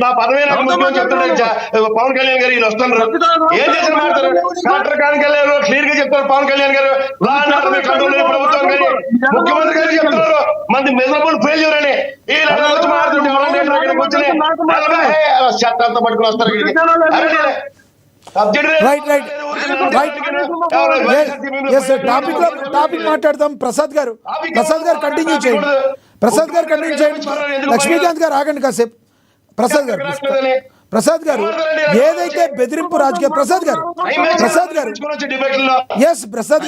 నా పదవి నాకు ముఖ్యం చెప్తున్నాడు పవన్ కళ్యాణ్ గారు. ఈయన వస్తున్నారు, ఏం చేసిన మాట్లాడతారు? కలెక్టర్ పవన్ కళ్యాణ్ క్లియర్ గా చెప్తారు. పవన్ కళ్యాణ్ గారు లా అండ్ ఆర్డర్ కంట్రోల్ లేని ప్రభుత్వం కానీ ముఖ్యమంత్రి గారు చెప్తున్నారు మంది మెజరబుల్ ఫెయిల్యూర్ అని. ఈ వచ్చి మాట్లాడుతుంటే చట్టంతో పట్టుకుని వస్తారు. టాపిక్ మాట్లాడదాం. ప్రసాద్ గారు కంటిన్యూ చేయండి. లక్ష్మీకాంత్ గారు ఆగండి కాసేపు. ప్రసాద్ గారు ఏదైతే బెదిరింపు రాజకీయ ప్రసాద్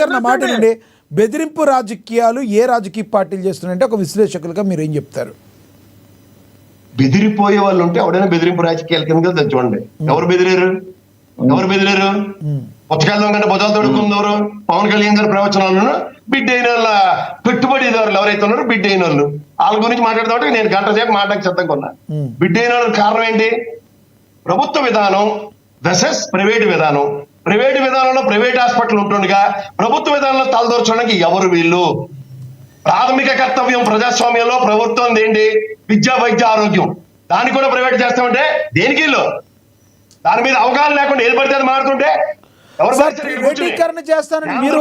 గారు నా మాట నుండి బెదిరింపు రాజకీయాలు ఏ రాజకీయ పార్టీలు చేస్తున్నాయంటే ఒక విశ్లేషకులుగా మీరు ఏం చెప్తారు? బెదిరిపోయే వాళ్ళు ఉంటే ఎవడైనా బెదిరింపు రాజకీయాల కింద చూడండి. ఎవరు బెదిరారు? పుచ్చకాయలు కంటే భుజాలు తొడుక్కున్నారు. పవన్ కళ్యాణ్ గారి ప్రవచనాలను బిడ్ అయిన వాళ్ళ పెట్టుబడిదారులు ఎవరైతే ఉన్నారో బిడ్ అయిన వాళ్ళు వాళ్ళ గురించి మాట్లాడదామంటే నేను గంట సేపు మాట్లాడి సిద్ధంగా ఉన్నా. బిడ్ అయిన వాళ్ళకి కారణం ఏంటి? ప్రభుత్వ విధానం వెసెస్ ప్రైవేట్ విధానం. ప్రైవేట్ విధానంలో ప్రైవేట్ హాస్పిటల్ ఉంటుండగా ప్రభుత్వ విధానంలో తలదూర్చడానికి ఎవరు వీళ్ళు? ప్రాథమిక కర్తవ్యం ప్రజాస్వామ్యంలో ప్రభుత్వం ఏంటి? విద్యా, వైద్య, ఆరోగ్యం. దాన్ని కూడా ప్రైవేట్ చేస్తామంటే దేనికి? దాని మీద అవగాహన లేకుండా ఏది పడితే అది మారుతుంటే ప్రైవేటీకరణ చేస్తానని మీరు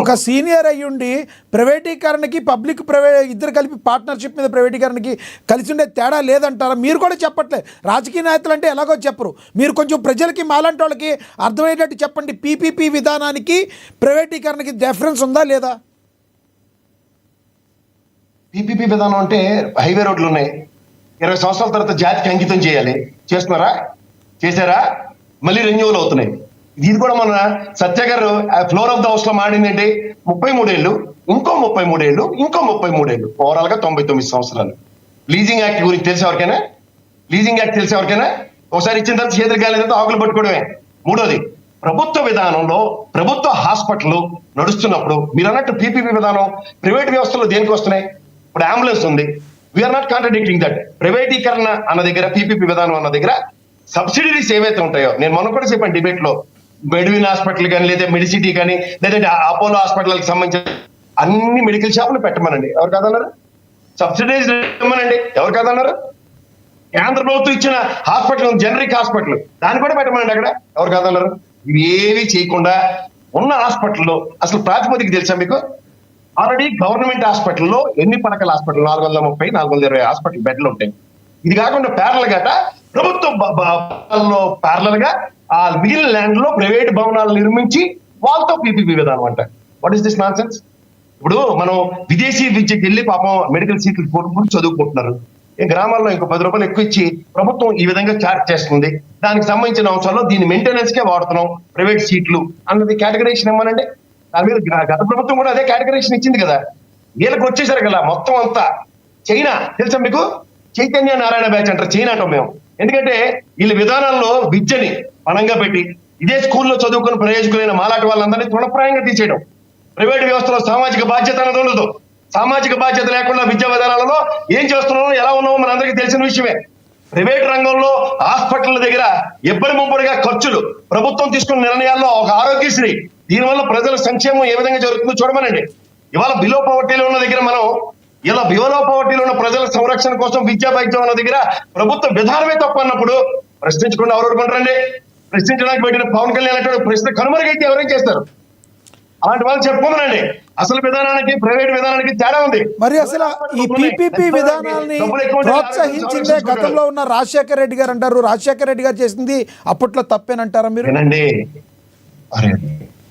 ఒక సీనియర్ అయ్యుండి ప్రైవేటీకరణకి పబ్లిక్ ప్రైవేట్ ఇద్దరు కలిపి పార్ట్నర్షిప్ మీద ప్రైవేటీకరణకి కలిసి ఉండే తేడా లేదంటారా? మీరు కూడా చెప్పట్లేదు. రాజకీయ నాయకులు అంటే ఎలాగో చెప్పరు. మీరు కొంచెం ప్రజలకి మాలాంటి వాళ్ళకి అర్థమయ్యేటట్టు చెప్పండి. పీపీపీ విధానానికి ప్రైవేటీకరణకి డిఫరెన్స్ ఉందా లేదా? పీపీపీ విధానం అంటే హైవే రోడ్లు ఉన్నాయి. 20 సంవత్సరాల తర్వాత జాతికి అంకితం చేయాలి. చేశారా? మళ్ళీ రెన్యూవల్ అవుతున్నాయి. ఇది కూడా మన సత్య గారు ఫ్లోర్ ఆఫ్ ద హౌస్ లో మాడిందంటే 33 ఏళ్ళు, ఇంకో 33 ఏళ్ళు, ఇంకో 33 ఏళ్ళు, ఓవరాల్ గా 99 సంవత్సరాలు. లీజింగ్ యాక్ట్ గురించి తెలిసి ఎవరికైనా? ఒకసారి ఇచ్చిన తర్వాత చేతులు కాలేదంటే ఆకులు పట్టుకోవడమే. మూడోది, ప్రభుత్వ విధానంలో ప్రభుత్వ హాస్పిటల్ నడుస్తున్నప్పుడు మీరు అన్నట్టు పీపీపీ విధానం ప్రైవేట్ వ్యవస్థలో దేనికి వస్తున్నాయి? ఇప్పుడు అంబులెన్స్ ఉంది. We're not contradicting that. ప్రైవేటీకరణ అన్న దగ్గర, పీపీపీ విధానం అన్న దగ్గర సబ్సిడీస్ ఏవైతే ఉంటాయో, నేను మొన్న కూడా చెప్పాను డిబేట్ లో, మెడ్విన్ హాస్పిటల్ కానీ, లేదా మెడిసిటీ కానీ, లేదంటే అపోలో హాస్పిటల్కి సంబంధించిన అన్ని మెడికల్ షాపులు పెట్టమనండి. ఎవరు కాదన్నారు? సబ్సిడైజ్ ఇవ్వమనండి. ఎవరు కాదన్నారు? కేంద్ర ప్రభుత్వం ఇచ్చిన హాస్పిటల్, జనరిక్ హాస్పిటల్, దాన్ని కూడా పెట్టమనండి. అక్కడ ఎవరు కాదన్నారు? ఇవి ఏవి చేయకుండా ఉన్న హాస్పిటల్లో అసలు ప్రాతిపదిక తెలుసా మీకు? ఆల్రెడీ గవర్నమెంట్ హాస్పిటల్లో ఎన్ని పడకల హాస్పిటల్? 430, 420 హాస్పిటల్ బెడ్లు ఉంటాయి. ఇది కాకుండా ప్యారల్ గా ప్రభుత్వం ప్యారల్ గా ఆ మిగిలిన ల్యాండ్ లో ప్రైవేట్ భవనాలు నిర్మించి వాళ్ళతో పీపీపీ విధానం అంట. What is this non sense? ఇప్పుడు మనం విదేశీ విద్యకి వెళ్ళి పాపం మెడికల్ సీట్లు కోరుకుని చదువుకుంటున్నారు. గ్రామాల్లో ఇంకో 10 రూపాయలు ఎక్కువ ఇచ్చి ప్రభుత్వం ఈ విధంగా చార్జ్ చేస్తుంది. దానికి సంబంధించిన అంశాల్లో దీని మెయింటెనెన్స్ కే వాడుతున్నాం ప్రైవేట్ సీట్లు అన్నది కేటగరైజేషన్ ఇవ్వనండి. దాని మీద గత ప్రభుత్వం కూడా అదే కేటగరైజేషన్ ఇచ్చింది కదా. వీళ్ళకి వచ్చేసారు కదా మొత్తం అంతా. చైనా తెలుసా మీకు? చైతన్య నారాయణ బ్యాచ్ అంటారు చైనా అంటాం మేము. ఎందుకంటే వీళ్ళ విధానాల్లో విద్యని పణంగా పెట్టి ఇదే స్కూల్లో చదువుకుని ప్రయోజకులైన మాలాంటి వాళ్ళందరినీ తృణప్రాయంగా తీసేయడం. ప్రైవేట్ వ్యవస్థలో సామాజిక బాధ్యత అనేది ఉండదు. సామాజిక బాధ్యత లేకుండా విద్యా విధానాలలో ఏం చేస్తున్నామో, ఎలా ఉన్నామో మనందరికీ తెలిసిన విషయమే. ప్రైవేట్ రంగంలో హాస్పిటల్ దగ్గర ఎప్పటి ముప్పటిగా ఖర్చులు, ప్రభుత్వం తీసుకున్న నిర్ణయాల్లో ఒక ఆరోగ్యశ్రీ, దీనివల్ల ప్రజల సంక్షేమం ఏ విధంగా జరుగుతుందో చూడమనండి. ఇవాళ బిలో పవర్టీలో ఉన్న దగ్గర మనం ఇలా బిలో పవర్టీలో ఉన్న ప్రజల సంరక్షణ కోసం విద్యా వైద్యం అన్న దగ్గర ప్రభుత్వ విధానమే తప్పు అన్నప్పుడు ప్రశ్నించకుండా ఎవరు ఊరుకుంటారండి? ప్రశ్నించడానికి పెట్టిన పవన్ కళ్యాణ్ అంటే ప్రశ్న కనుమరుగైతే ఎవరేం చేస్తారు? అలాంటి వాళ్ళు చెప్పుకోమనండి. అసలు విధానానికి ప్రైవేట్ విధానానికి తేడా ఉంది. మరి అసలు ఈ పీపీపీ విధానాన్ని ప్రోత్సహించిందే గతంలో ఉన్న రాజశేఖర రెడ్డి గారు అంటారు. రాజశేఖర రెడ్డి గారు చేసింది అప్పట్లో తప్పేనంటారా మీరు?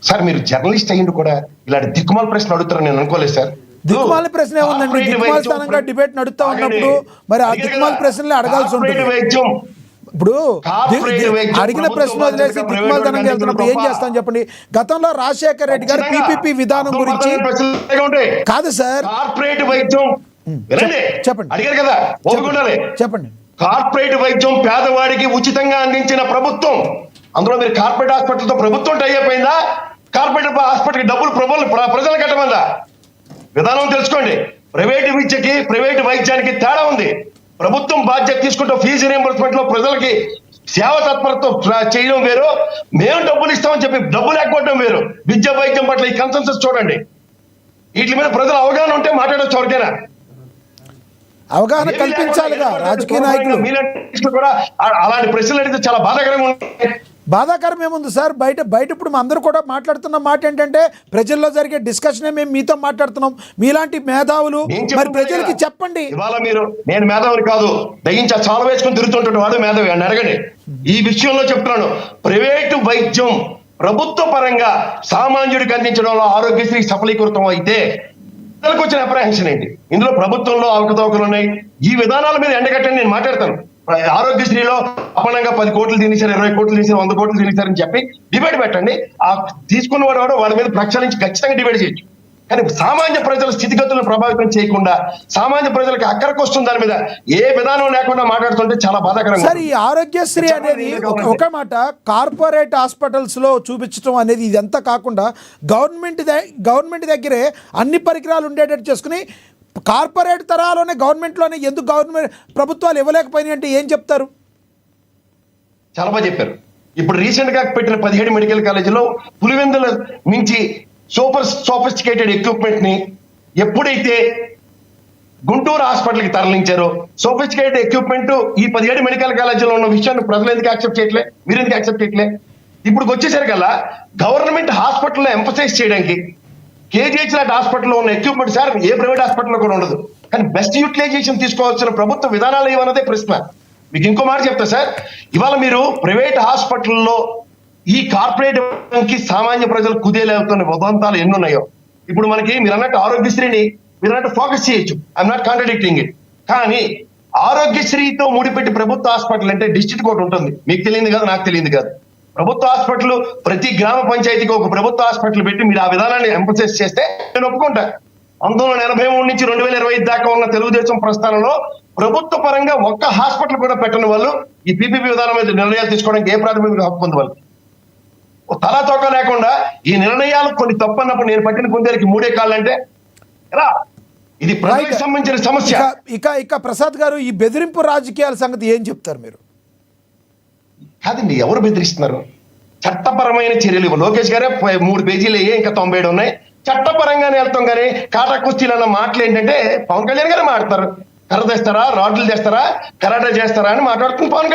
సార్ మీరు జర్నలిస్ట్ అయ్యిండు కూడా ఇలాంటి దిక్కుమాల ప్రశ్న అడుగుతారని నేను అనుకోలేదు సార్. దిక్కుమాల ప్రశ్న ఏముందండి? దిక్కుమాల స్థానంగా డిబేట్ నడుస్తా ఉన్నప్పుడు మరి ఆ దిక్కుమాల ప్రశ్నలే అడగాల్సి ఉంటుంది. ఇప్పుడు అడిగిన ప్రశ్న వదిలేసి దిక్కుమాలతనంగా వెళ్తున్నప్పుడు ఏం చేస్తామని చెప్పండి. గతంలో రాజశేఖర రెడ్డి గారు పీపీపీ విధానం గురించి కాదు సార్, కార్పొరేట్ వైద్యం చెప్పండి అడిగారు కదా, చెప్పండి. కార్పొరేట్ వైద్యం పేదవాడికి ఉచితంగా అందించిన ప్రభుత్వం. అందులో మీరు కార్పొరేట్ హాస్పిటల్ తో ప్రభుత్వం టై అయిపోయిందా? కార్పొరేట్ హాస్పిటల్ డబ్బులు ప్రజలు కట్టమందా? విధానం తెలుసుకోండి. ప్రైవేటు విద్యకి ప్రైవేటు వైద్యానికి తేడా ఉంది. ప్రభుత్వం బాధ్యత తీసుకుంటూ ఫీజు రీయింబర్స్మెంట్ లో ప్రజలకి సేవ తత్పరతో చేయడం వేరు, మేము డబ్బులు ఇస్తామని చెప్పి డబ్బులు లేకపోవడం వేరు. విద్య వైద్యం పట్ల ఈ కన్సెన్సస్ చూడండి. వీటి మీద ప్రజల అవగాహన ఉంటే మాట్లాడచ్చు ఎవరికైనా. అవగాహన కల్పించాలిగా రాజకీయ నాయకులు. మీలాంటి కూడా అలాంటి ప్రశ్నలు అడిగితే చాలా బాధాకరంగా ఉంటాయి. బాధాకరం ఏముంది సార్? బయట ఇప్పుడు అందరూ కూడా మాట్లాడుతున్న మాట ఏంటంటే ప్రజల్లో జరిగే డిస్కషనే మేము మీతో మాట్లాడుతున్నాం. మీలాంటి మేధావులు మరి ప్రజలకి చెప్పండి. ఇవాళ మీరు నేను మేధావిని కాదు, దయించి చాలా వేసుకుని తిరుగుతుంటాడు వాడు మేధావి అని అడగండి. ఈ విషయంలో చెప్తున్నాను, ప్రైవేటు వైద్యం ప్రభుత్వ పరంగా సామాన్యుడికి అందించడంలో ఆరోగ్యశ్రీ సఫలీకృతం అయితే ప్రజలకు వచ్చిన అప్రహెన్షన్ ఏంటి? ఇందులో ప్రభుత్వంలో అవకతవకలు ఉన్నాయి. ఈ విధానాల మీద ఎండగట్టని నేను మాట్లాడతాను. ఆరోగ్యశ్రీలో అపనంగా 10 కోట్లు తినేశారు, 20 కోట్లు తినేశారు, 100 కోట్లు తినేశారని చెప్పి డిబేట్ పెట్టండి. ఆ తీసుకున్నవాడు వాళ్ళ మీద ప్రక్షాళించి ఖచ్చితంగా డిబేట్ చేయొచ్చు. కానీ సామాన్య ప్రజల స్థితిగతులను ప్రభావితం చేయకుండా సామాన్య ప్రజలకు అక్కడికి వస్తుంది దాని మీద ఏ విధానం లేకుండా మాట్లాడుతుంటే చాలా బాధాకరంగా. సార్, ఈ ఆరోగ్యశ్రీ అనేది ఒక మాట కార్పొరేట్ హాస్పిటల్స్ లో చూపించడం అనేది ఇదంతా కాకుండా గవర్నమెంట్ దగ్గరే అన్ని పరికరాలు ఉండేటట్టు చేసుకుని కార్పొరేట్ తరాలోనే గవర్నమెంట్లోనే ఎందుకు ప్రభుత్వాలు ఇవ్వలేకపోయినాయి అంటే ఏం చెప్తారు? చాలా బాగా చెప్పారు. ఇప్పుడు రీసెంట్ గా పెట్టిన 17 మెడికల్ కాలేజీలో పులివెందుల మించి సూపర్ సోఫిస్టికేటెడ్ ఎక్విప్మెంట్ ని ఎప్పుడైతే గుంటూరు హాస్పిటల్కి తరలించారో, సోఫిస్టికేటెడ్ ఎక్విప్మెంట్ ఈ 17 మెడికల్ కాలేజీలో ఉన్న విషయాన్ని ప్రజలు ఎందుకు యాక్సెప్ట్ చేయట్లే? మీరు ఎందుకు యాక్సెప్ట్ చేయట్లే? ఇప్పుడు వచ్చేసరికల్లా గవర్నమెంట్ హాస్పిటల్లో ఎంఫసైజ్ చేయడానికి కేజీహెచ్ లాంటి హాస్పిటల్లో ఉన్న ఎక్విప్మెంట్ సార్ ఏ ప్రైవేట్ హాస్పిటల్లో కూడా ఉండదు. కానీ బెస్ట్ యూటిలైజేషన్ తీసుకోవాల్సిన ప్రభుత్వ విధానాలు ఏమన్నదే ప్రశ్న. మీకు ఇంకో మాట చెప్తా సార్, ఇవాళ మీరు ప్రైవేట్ హాస్పిటల్లో ఈ కార్పొరేట్ కి సామాన్య ప్రజలు కుదేలేవుతున్న ఉదంతాలు ఎన్నున్నాయో. ఇప్పుడు మనకి మీరు అన్నట్టు ఆరోగ్యశ్రీని మీరు అన్నట్టు ఫోకస్ చేయొచ్చు, ఐఎమ్ నాట్ కాంట్రడిక్టింగ్ ఇట్. కానీ ఆరోగ్యశ్రీతో ముడిపెట్టి ప్రభుత్వ హాస్పిటల్ అంటే డిస్ట్రిక్ట్ కోర్టు ఉంటుంది. మీకు తెలియదు కాదు, నాకు తెలియదు కాదు. ప్రభుత్వ హాస్పిటల్ ప్రతి గ్రామ పంచాయతీకి ఒక ప్రభుత్వ హాస్పిటల్ పెట్టి మీరు ఆ విధానాన్ని ఎంఫసైజ్ చేస్తే నేను ఒప్పుకుంటా. 1983 నుంచి 2025 దాకా ఉన్న తెలుగుదేశం ప్రస్థానంలో ప్రభుత్వ పరంగా ఒక్క హాస్పిటల్ కూడా పెట్టని వాళ్ళు ఈ పీపీపీ విధానం మీద నిర్ణయాలు తీసుకోవడానికి ఏ ప్రాథమిక హక్కు ఉంది వాళ్ళకి? తలా తోక లేకుండా ఈ నిర్ణయాలు కొన్ని తప్పన్నప్పుడు నేను పట్టిన కుందేలకి 3 కాళ్ళు అంటే ఎలా? ఇది ప్రజలకు సంబంధించిన సమస్య. ఇక ప్రసాద్ గారు, ఈ బెదిరింపు రాజకీయాల సంగతి ఏం చెప్తారు మీరు? కాదండి, ఎవరు బెదిరిస్తున్నారు? చట్టపరమైన చర్యలు. లోకేష్ గారే 3 పేజీలు అయ్యే, ఇంకా 97 ఉన్నాయి. చట్టపరంగానే వెళ్తాం. కానీ కాటా కుస్తీలు అన్న మాటలు ఏంటంటే పవన్ కళ్యాణ్ గారే మాట్లాడతారు. కర్ర తెస్తారా, రాడ్లు తెస్తారా, కరాటే చేస్తారా అని మాట్లాడుతున్న పవన్